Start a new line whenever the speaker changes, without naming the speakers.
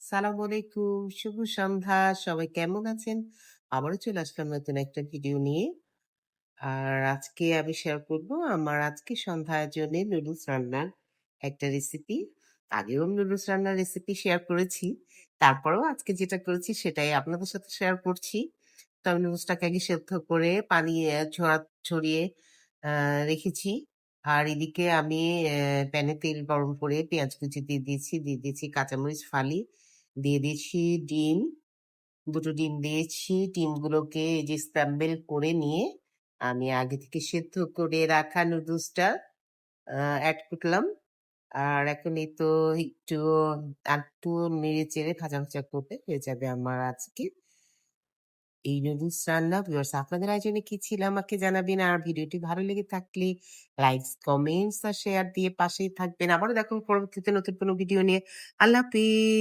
সালাম আলাইকুম, শুভ সন্ধ্যা। সবাই কেমন আছেন? আবারও চলে আসলাম নতুন একটা ভিডিও নিয়ে। আর আজকে আমি শেয়ার করব আমার আজকে সন্ধ্যা আয়োজনে নুডলস রান্নার একটা রেসিপি। আগেও নুডলস রান্নার রেসিপি শেয়ার করেছি। তারপরেও আজকে যেটা করেছি সেটাই আপনাদের সাথে শেয়ার করছি। তো আমি নুডলসটাকে আগে সেদ্ধ করে পানি ছড়িয়ে রেখেছি। আর এদিকে আমি প্যানে তেল গরম করে পেঁয়াজ কুচি দিয়ে দিয়েছি কাঁচামরিচ ফালি, দিয়ে দিয়েছি ডিম। ২ টো ডিম দিয়েছি। ডিমগুলোকে এই যে স্ক্র্যাম্বল করে নিয়ে আমি আগে থেকে সেদ্ধ করে রাখা নুডলসটা এড করলাম। আর এখন এই তো একটু আরেকটু নেড়ে-চেড়ে ভাজা-ভাজা করলে হয়ে যাবে আমার আজকে এই নুডলস রান্না। ভিউয়ার্স আপনাদের আয়োজনে কি ছিল আমাকে জানাবেন। আর ভিডিওটি ভালো লেগে থাকলে লাইকস, কমেন্টস আর শেয়ার দিয়ে পাশেই থাকবেন। আবারও দেখা হবে পরবর্তীতে নতুন কোনো ভিডিও নিয়ে। আল্লাহ হাফেজ।